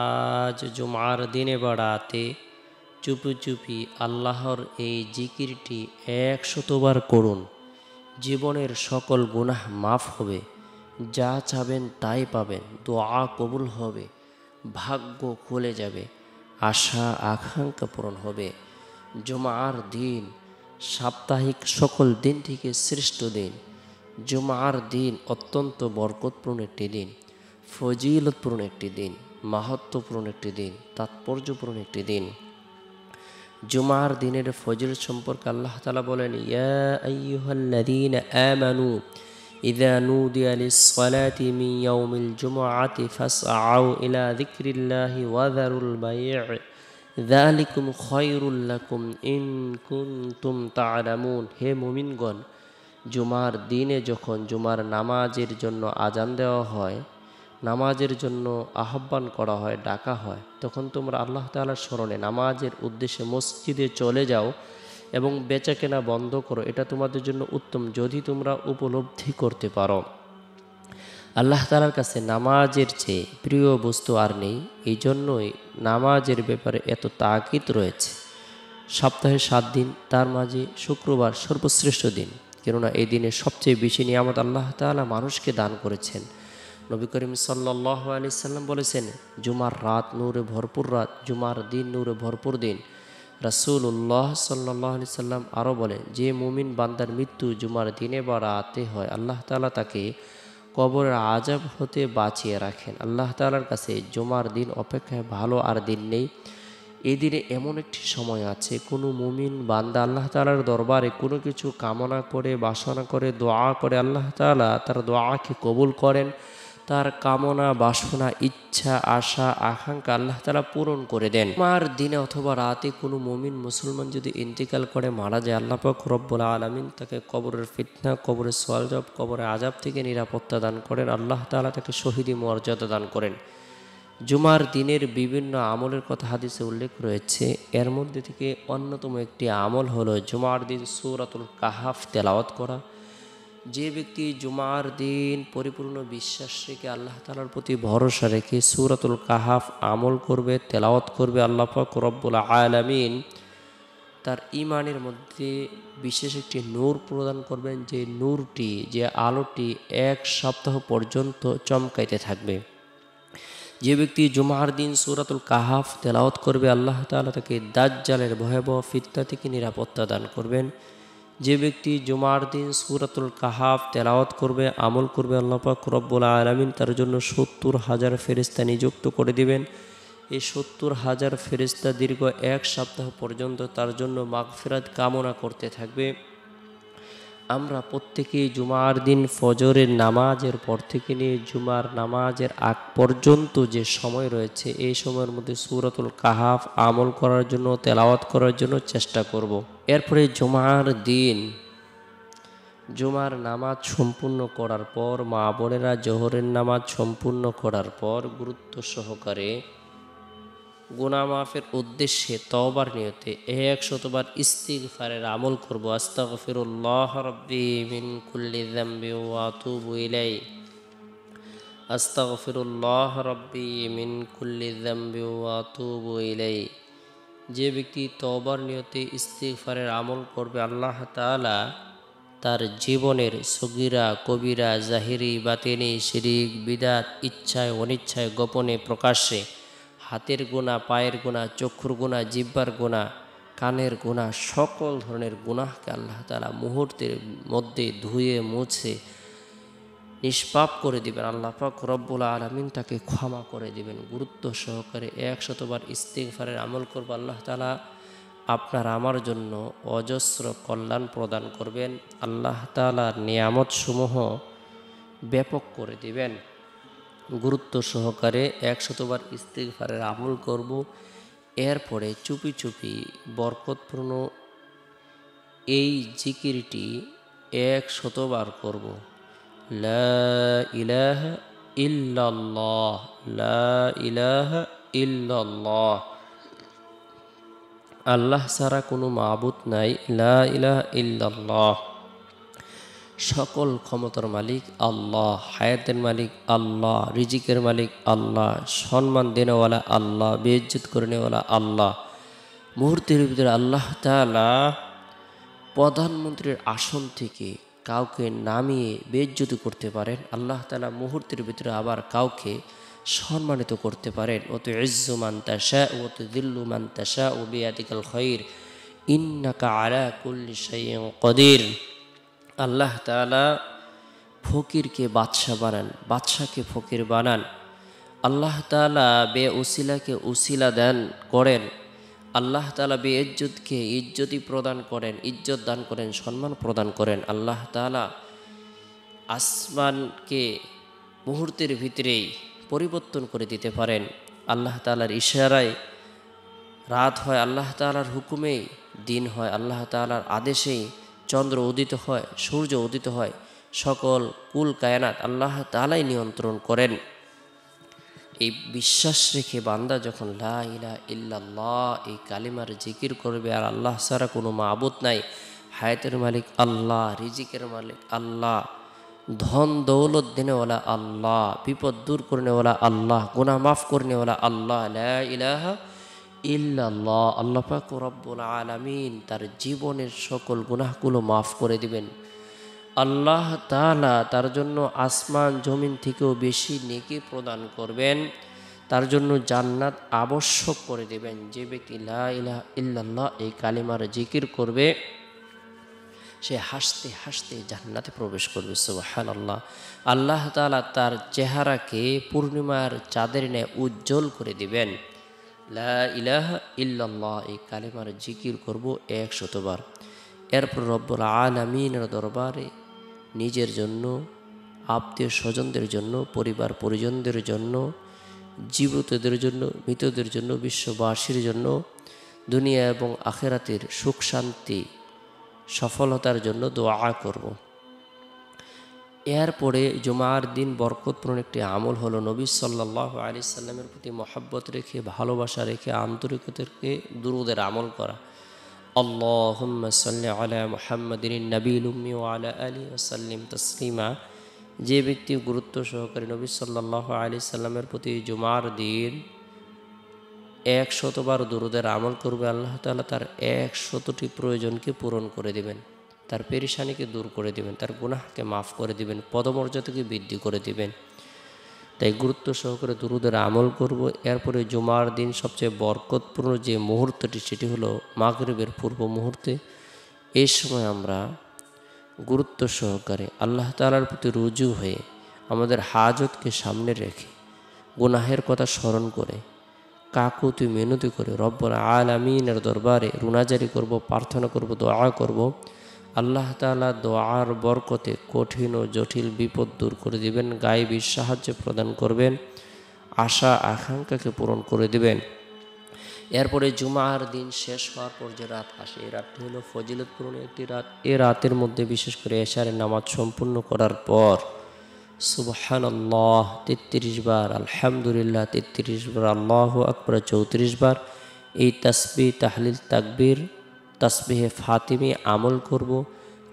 আজ জুমার দিনে বা রাতে চুপি চুপি আল্লাহর এই জিকিরটি 100বার করুন। জীবনের সকল গুনাহ মাফ হবে, যা চাবেন তাই পাবেন, দোয়া কবুল হবে, ভাগ্য খুলে যাবে, আশা আকাঙ্ক্ষা পূরণ হবে। জুমার দিন সাপ্তাহিক সকল দিন থেকে শ্রেষ্ঠ দিন। জুমার দিন অত্যন্ত বরকতপূর্ণ একটি দিন, ফজিলতপূর্ণ একটি দিন, মাহাত্ম্যপূর্ণ একটি দিন, তাৎপর্যপূর্ণ একটি দিন। জুমার দিনের ফজিলত সম্পর্কে আল্লাহ তাআলা বলেন, ইয়া আইয়ুহাল্লাযীনা আমানু ইযা নুদিয়া লিস-সালাতি মিন ইয়াউমিল জুমআতি ফাসআউ ইলা যিকরিল্লাহি ওয়া যারুল বাই' যালিকুম খায়রুল লাকুম ইন কুনতুম তা'লামুন। হে মুমিনগণ, জুমার দিনে যখন জুমার নামাজের জন্য আজান দেওয়া হয়, নামাজের জন্য আহ্বান করা হয়, ডাকা হয়, তখন তোমরা আল্লাহ তাআলার স্মরণে নামাজের উদ্দেশ্যে মসজিদে চলে যাও এবং বেচাকেনা বন্ধ করো। এটা তোমাদের জন্য উত্তম, যদি তোমরা উপলব্ধি করতে পারো। আল্লাহ তাআলার কাছে নামাজের চেয়ে প্রিয় বস্তু আর নেই। এই জন্যই নামাজের ব্যাপারে এত তাকিদ রয়েছে। সপ্তাহে 7 দিন, তার মাঝে শুক্রবার সর্বশ্রেষ্ঠ দিন, কেননা এই দিনে সবচেয়ে বেশি নিয়ামত আল্লাহ তাআলা মানুষকে দান করেছেন। নবী করিম সাল্লাল্লাহু আলাইহি সাল্লাম বলেছেন, জুমার রাত নূরে ভরপুর রাত, জুমার দিন নূরে ভরপুর দিন। রাসূলুল্লাহ সাল্লাল্লাহু আলাইহি সাল্লাম আরও বলেন, যে মুমিন বান্দার মৃত্যু জুমার দিনে বা রাতে হয়, আল্লাহ তাআলা তাকে কবরের আযাব হতে বাঁচিয়ে রাখেন। আল্লাহ তাআলার কাছে জুমার দিন অপেক্ষায় ভালো আর দিন নেই। এই দিনে এমন একটি সময় আছে, কোনো মুমিন বান্দা আল্লাহ তাআলার দরবারে কোনো কিছু কামনা করে, বাসনা করে, দোয়া করে, আল্লাহ তাআলা তার দোয়াকে কবুল করেন। তার কামনা, বাসনা, ইচ্ছা, আশা, আকাঙ্ক্ষা আল্লাহ তাআলা পূরণ করে দেন। জুমার দিনে অথবা রাতে কোনো মুমিন মুসলমান যদি ইন্তেকাল করে, মারা যায়, আল্লাহ পাক রব্বুল আলামিন তাকে কবরের ফিতনা, কবরের সওয়াল-জবাব, কবরের আযাব থেকে নিরাপত্তা দান করেন। আল্লাহ তাআলা তাকে শহীদি মর্যাদা দান করেন। জুমার দিনের বিভিন্ন আমলের কথা হাদিসে উল্লেখ রয়েছে। এর মধ্যে থেকে অন্যতম একটি আমল হলো জুমার দিন সূরাতুল কাহাফ তেলাওয়াত করা। যে ব্যক্তি জুমার দিন পরিপূর্ণ বিশ্বাস রেখে, আল্লাহ তাআলার প্রতি ভরসা রেখে সূরাতুল কাহাফ আমল করবে, তেলাওয়াত করবে, আল্লাহ পাক রব্বুল আলামিন তার ঈমানের মধ্যে বিশেষ একটি নূর প্রদান করবেন, যে নূরটি, যে আলোটি 1 সপ্তাহ পর্যন্ত চমকাইতে থাকবে। যে ব্যক্তি জুমার দিন সূরাতুল কাহাফ তেলাওয়াত করবে, আল্লাহ তাআলা তাকে দাজ্জালের ভয়াবহ ফিতনা থেকে নিরাপত্তা দান করবেন। যে ব্যক্তি জুমার দিন সূরাতুল কাহাফ তেলাওয়াত করবে, আমল করবে, আল্লাহ পাক রব্বুল আলামিন তার জন্য 70,000 ফেরেশতা নিযুক্ত করে দিবেন। এই 70,000 ফেরেশতা দীর্ঘ 1 সপ্তাহ পর্যন্ত তার জন্য মাগফিরাত কামনা করতে থাকবে। আমরা প্রত্যেকেই জুমার দিন ফজরের নামাজের পর থেকে নিয়ে জুমার নামাজের আগ পর্যন্ত যে সময় রয়েছে, এই সময়ের মধ্যে সূরাতুল কাহাফ আমল করার জন্য, তেলাওয়াত করার জন্য চেষ্টা করব। এরপরে জুমার দিন জুমার নামাজ সম্পূর্ণ করার পর, মা বোনেরা জোহরের নামাজ সম্পূর্ণ করার পর গুরুত্ব সহকারে গুনাহ মাফের উদ্দেশ্যে তওবার নিয়তে 100বার ইস্তিগফারের আমল করব। আস্তাগফিরুল্লাহ রাব্বি মিন কুল্লি যামবি ওয়া আতুবু ইলাই। আস্তাগফিরুল্লাহ রাব্বি মিন কুল্লি যামবি ওয়া আতুবু ইলাই। যে ব্যক্তি তওবার নিয়তে ইস্তিগফারের আমল করবে, আল্লাহ তাআলা তার জীবনের সগীরা, কবিরা, জাহিরি, বাতিনি, শিরিক, বিদআত, ইচ্ছায়, অনিচ্ছায়, গোপনে, প্রকাশ্যে, হাতের গুনাহ, পায়ের গুনাহ, চক্ষুর গুনাহ, জিহ্বার গুনাহ, কানের গুনাহ, সকল ধরনের গুনাহকে আল্লাহ তাআলা মুহূর্তের মধ্যে ধুয়ে মুছে নিষ্পাপ করে দিবেন। আল্লাহ পাক রব্বুল আলামিন তাকে ক্ষমা করে দিবেন। গুরুত্ব সহকারে 100বার ইস্তিগফারের আমল করব, আল্লাহ তাআলা আপনার আমার জন্য অজস্র কল্যাণ প্রদান করবেন। আল্লাহ তাআলার নিয়ামত সমূহ ব্যাপক করে দিবেন। গুরুত্ব সহকারে 100বার ইস্তিগফারের আমল করব। এরপরে চুপি চুপি বরকতপূর্ণ এই জিকিরটি 100বার করব। লা ইলাহা ইল্লাল্লাহ, লা ইলাহা ইল্লাল্লাহ, আল্লাহ ছাড়া কোনো মাবুদ নাই, লা ইলাহা ইল্লাল্লাহ। সকল ক্ষমতার মালিক আল্লাহ, হায়াতের মালিক আল্লাহ, রিজিকের মালিক আল্লাহ, সম্মান দেনেওয়ালা আল্লাহ, বেইজ্জত করে নেওয়ালা আল্লাহ। মুহূর্তের ভিতরে আল্লাহ তাআলা প্রধানমন্ত্রীর আসন থেকে কাউকে নামিয়ে বেইজ্জতি করতে পারেন। আল্লাহ তাআলা মুহূর্তের ভিতরে আবার কাউকে সম্মানিত করতে পারেন। ও তুইজ্জু মান তাশা ও তুযিল্লু মান তাশা বিয়াদিকাল খায়র ইন্নাকা আলা কুল্লি শাইইন কাদির। আল্লাহ তাআলা ফকিরকে বাদশা বানান, বাদশাকে ফকির বানান। আল্লাহ তাআলা বে উসিলাকে উসিলা দান করেন। আল্লাহ তাআলা বে ইজ্জতকে ইজ্জতি প্রদান করেন, ইজ্জত দান করেন, সম্মান প্রদান করেন। আল্লাহ তাআলা আসমানকে মুহূর্তের ভিতরেই পরিবর্তন করে দিতে পারেন। আল্লাহ তাআলার ইশারায় রাত হয়, আল্লাহ তাআলার হুকুমেই দিন হয়, আল্লাহ তাআলার আদেশেই চন্দ্র উদিত হয়, সূর্য উদিত হয়। সকল কুল কায়নাত আল্লাহ তাআলাই নিয়ন্ত্রণ করেন। এই বিশ্বাস রেখে বান্দা যখন লা ইলাহা ইল্লাল্লাহ এই কালিমার জিকির করবে, আর আল্লাহ ছাড়া কোনো মাবুদ নাই, হায়াতের মালিক আল্লাহ, রিজিকের মালিক আল্লাহ, ধন দৌলত দেনেওয়ালা আল্লাহ, বিপদ দূর করনেওয়ালা আল্লাহ, গুনাহ মাফ করনেওয়ালা আল্লাহ, লা ইলাহা ইল্লাল্লাহ। আল্লাহ পাক রব্বুল আলামিন তার জীবনের সকল গুনাহগুলো মাফ করে দিবেন। আল্লাহ তাআলা তার জন্য আসমান জমিন থেকেও বেশি নেকি প্রদান করবেন, তার জন্য জান্নাত আবশ্যক করে দেবেন। যে ব্যক্তি লা ইলাহা ইল্লাল্লাহ এই কালিমার জিকির করবে, সে হাসতে হাসতে জান্নাতে প্রবেশ করবে। সুবহানাল্লাহ। আল্লাহ তাআলা তার চেহারাকে পূর্ণিমার চাঁদের ন্যায় উজ্জ্বল করে দিবেন। লা ইলাহা ইল্লাল্লাহ এই কালিমার জিকির করব 100 বার। এরপর রব্বুল আলামিনের দরবারে নিজের জন্য, আত্মীয় স্বজনদের জন্য, পরিবার পরিজনদের জন্য, জীবিতদের জন্য, মৃতদের জন্য, বিশ্ববাসীর জন্য, দুনিয়া এবং আখিরাতের সুখ শান্তি সফলতার জন্য দোয়া করব। এরপরে জুমার দিন বরকতপূর্ণ একটি আমল হলো নবী সাল্লাল্লাহু আলাইহি সাল্লামের প্রতি মহব্বত রেখে, ভালোবাসা রেখে, আন্তরিকতা রেখে দুরূদের আমল করা। আল্লাহুম্মা সাল্লি আলা মুহাম্মাদিন নবিয়্যিল উম্মি ওয়া আলা আলিহি ওয়া সাল্লিম তাসলিমা। যে ব্যক্তি গুরুত্ব সহকারে নবী সাল্লাল্লাহু আলাইহি সাল্লামের প্রতি জুমার দিন 100 বার দুরূদের আমল করবে, আল্লাহ তাআলা তার 100টি প্রয়োজনকে পূরণ করে দিবেন, তার পেরেশানিকে দূর করে দিবেন, তার গুনাহকে মাফ করে দিবেন, পদমর্যাদাকে বৃদ্ধি করে দিবেন। তাই গুরুত্ব সহকারে দুরূদের আমল করব। এরপরে জুমার দিন সবচেয়ে বরকতপূর্ণ যে মুহূর্তটি, সেটি হলো মাগরিবের পূর্ব মুহূর্তে। এই সময় আমরা গুরুত্ব সহকারে আল্লাহ তাআলার প্রতি রুজু হয়ে, আমাদের হাজতকে সামনে রেখে, গুনাহের কথা স্মরণ করে, কাকুতি মিনতি করে রব্বুল আলামিনের দরবারে রুনাজারি করব, প্রার্থনা করব, দোয়া করব। আল্লাহ তাআলা দোয়ার বরকতে কঠিন ও জটিল বিপদ দূর করে দিবেন, গায়েবী সাহায্য প্রদান করবেন, আশা আকাঙ্ক্ষাকে পূরণ করে দিবেন। এরপরে জুমার দিন শেষ হওয়ার পর যে রাত আসে, এই রাতটি হলো ফজিলতপূর্ণ একটি রাত। এই রাতের মধ্যে বিশেষ করে এশারের নামাজ সম্পূর্ণ করার পর সুবহানাল্লাহ 33 বার, আলহামদুলিল্লাহ 33 বার, আল্লাহু আকবার 34 বার, এই তাসবিহ, তাহলিল, তাকবীর, তাসবিহে ফাতিমি আমল করব।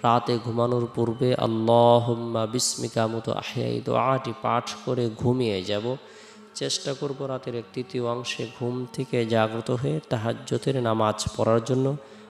রাতে ঘুমানোর পূর্বে আল্লাহুম্মা বিসমিকা মুতু আহইয়া এই দোয়াটি পাঠ করে ঘুমিয়ে যাব। চেষ্টা করব রাতের 1/3 অংশে ঘুম থেকে জাগ্রত হয়ে তাহাজ্জুদের নামাজ পড়ার জন্য।